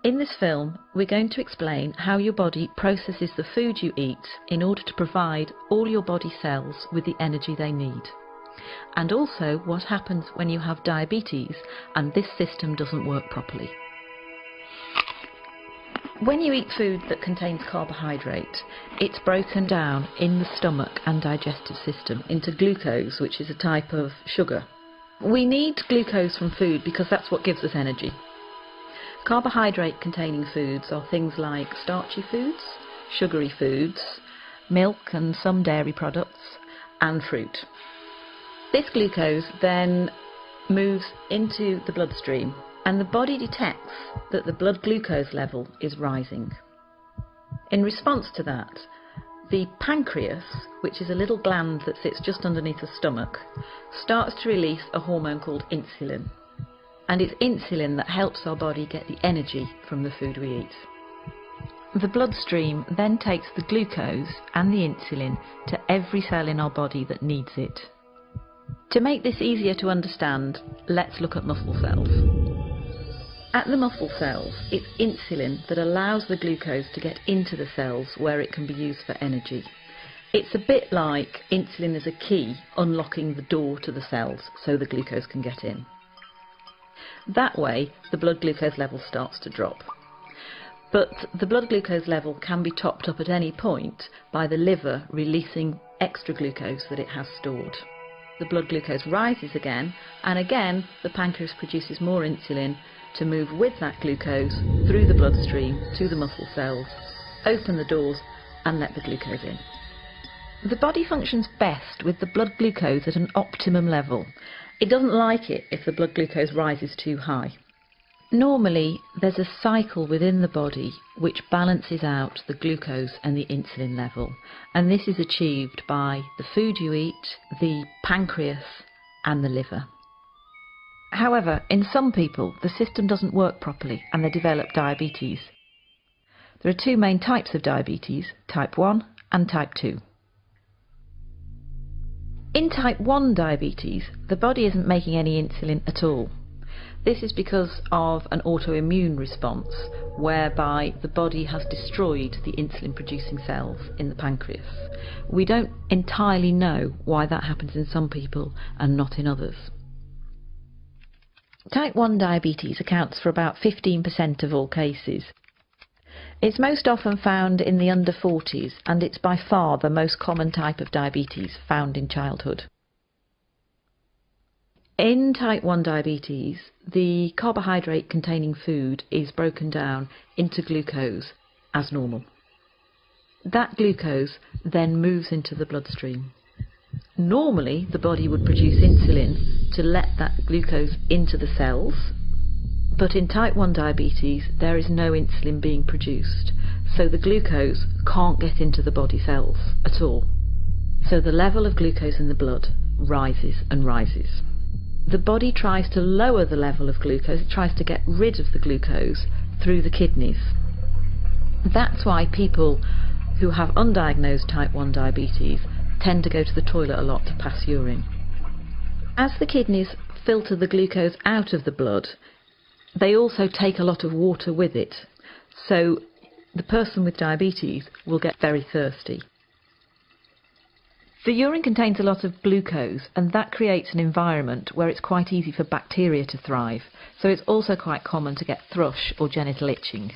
In this film, we're going to explain how your body processes the food you eat in order to provide all your body cells with the energy they need. And also what happens when you have diabetes and this system doesn't work properly. When you eat food that contains carbohydrate, it's broken down in the stomach and digestive system into glucose, which is a type of sugar. We need glucose from food because that's what gives us energy. Carbohydrate-containing foods are things like starchy foods, sugary foods, milk and some dairy products, and fruit. This glucose then moves into the bloodstream, and the body detects that the blood glucose level is rising. In response to that, the pancreas, which is a little gland that sits just underneath the stomach, starts to release a hormone called insulin. And it's insulin that helps our body get the energy from the food we eat. The bloodstream then takes the glucose and the insulin to every cell in our body that needs it. To make this easier to understand, let's look at muscle cells. At the muscle cells, it's insulin that allows the glucose to get into the cells where it can be used for energy. It's a bit like insulin is a key unlocking the door to the cells so the glucose can get in. That way, the blood glucose level starts to drop. But the blood glucose level can be topped up at any point by the liver releasing extra glucose that it has stored. The blood glucose rises again, and again the pancreas produces more insulin to move with that glucose through the bloodstream to the muscle cells, open the doors and let the glucose in. The body functions best with the blood glucose at an optimum level. It doesn't like it if the blood glucose rises too high. Normally, there's a cycle within the body which balances out the glucose and the insulin level, and this is achieved by the food you eat, the pancreas and the liver. However, in some people, the system doesn't work properly and they develop diabetes. There are two main types of diabetes, type 1 and type 2. In type 1 diabetes, the body isn't making any insulin at all. This is because of an autoimmune response whereby the body has destroyed the insulin-producing cells in the pancreas. We don't entirely know why that happens in some people and not in others. Type 1 diabetes accounts for about 15% of all cases. It's most often found in the under 40s, and it's by far the most common type of diabetes found in childhood. In type 1 diabetes, the carbohydrate-containing food is broken down into glucose as normal. That glucose then moves into the bloodstream. Normally, the body would produce insulin to let that glucose into the cells, but in type 1 diabetes there is no insulin being produced, so the glucose can't get into the body cells at all. So the level of glucose in the blood rises and rises. The body tries to lower the level of glucose, it tries to get rid of the glucose through the kidneys. That's why people who have undiagnosed type 1 diabetes tend to go to the toilet a lot to pass urine. As the kidneys filter the glucose out of the blood, they also take a lot of water with it, so the person with diabetes will get very thirsty. The urine contains a lot of glucose, and that creates an environment where it's quite easy for bacteria to thrive, so it's also quite common to get thrush or genital itching.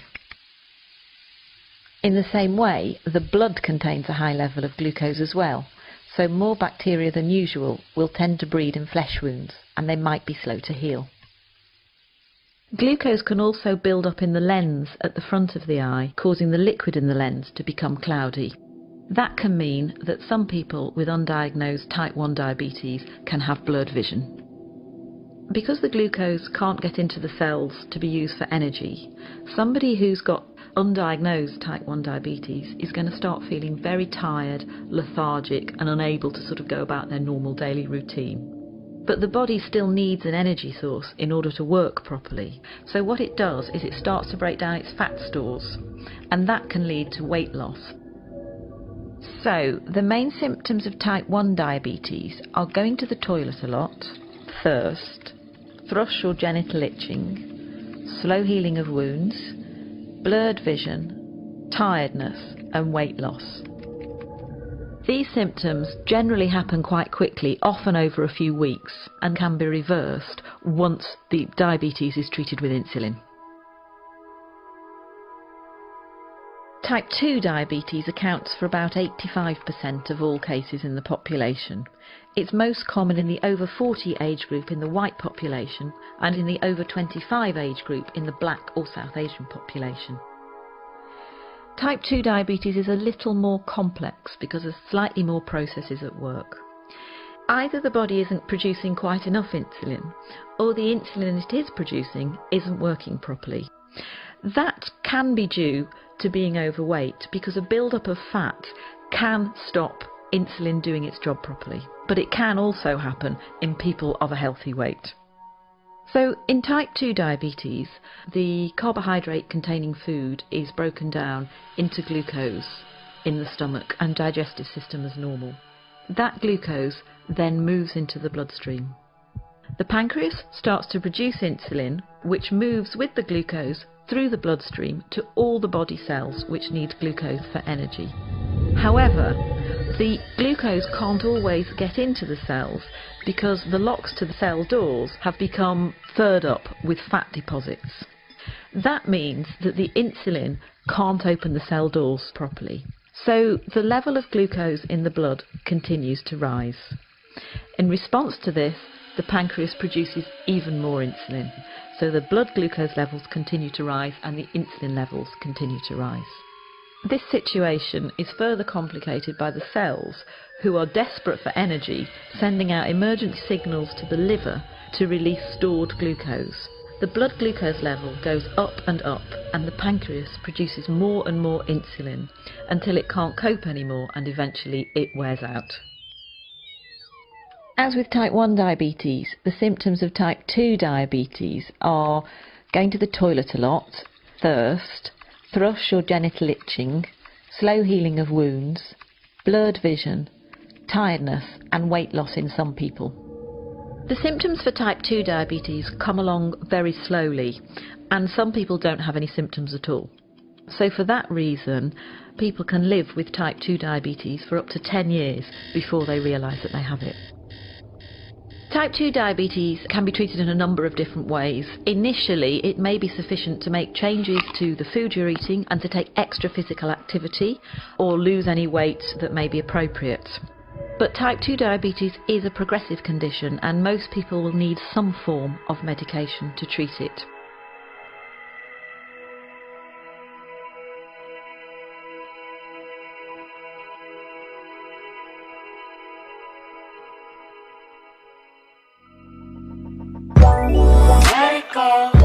In the same way, the blood contains a high level of glucose as well, so more bacteria than usual will tend to breed in flesh wounds, and they might be slow to heal. Glucose can also build up in the lens at the front of the eye, causing the liquid in the lens to become cloudy. That can mean that some people with undiagnosed type 1 diabetes can have blurred vision. Because the glucose can't get into the cells to be used for energy, somebody who's got undiagnosed type 1 diabetes is going to start feeling very tired, lethargic and unable to sort of go about their normal daily routine. But the body still needs an energy source in order to work properly. So what it does is it starts to break down its fat stores, and that can lead to weight loss. So the main symptoms of type 1 diabetes are going to the toilet a lot, thirst, thrush or genital itching, slow healing of wounds, blurred vision, tiredness and weight loss. These symptoms generally happen quite quickly, often over a few weeks, and can be reversed once the diabetes is treated with insulin. Type 2 diabetes accounts for about 85% of all cases in the population. It's most common in the over 40 age group in the white population and in the over 25 age group in the black or South Asian population. Type 2 diabetes is a little more complex because there's slightly more processes at work. Either the body isn't producing quite enough insulin, or the insulin it is producing isn't working properly. That can be due to being overweight, because a build-up of fat can stop insulin doing its job properly, but it can also happen in people of a healthy weight. So in type 2 diabetes, the carbohydrate containing food is broken down into glucose in the stomach and digestive system as normal. That glucose then moves into the bloodstream. The pancreas starts to produce insulin, which moves with the glucose through the bloodstream to all the body cells which need glucose for energy. However, the glucose can't always get into the cells because the locks to the cell doors have become furred up with fat deposits. That means that the insulin can't open the cell doors properly. So the level of glucose in the blood continues to rise. In response to this, the pancreas produces even more insulin. So the blood glucose levels continue to rise and the insulin levels continue to rise. This situation is further complicated by the cells, who are desperate for energy, sending out emergency signals to the liver to release stored glucose. The blood glucose level goes up, and the pancreas produces more and more insulin until it can't cope anymore and eventually it wears out. As with type 1 diabetes, the symptoms of type 2 diabetes are going to the toilet a lot, thirst, thrush or genital itching, slow healing of wounds, blurred vision, tiredness and weight loss in some people. The symptoms for type 2 diabetes come along very slowly, and some people don't have any symptoms at all. So for that reason, people can live with type 2 diabetes for up to 10 years before they realise that they have it. Type 2 diabetes can be treated in a number of different ways. Initially, it may be sufficient to make changes to the food you're eating and to take extra physical activity or lose any weight that may be appropriate. But type 2 diabetes is a progressive condition and most people will need some form of medication to treat it. Let it go.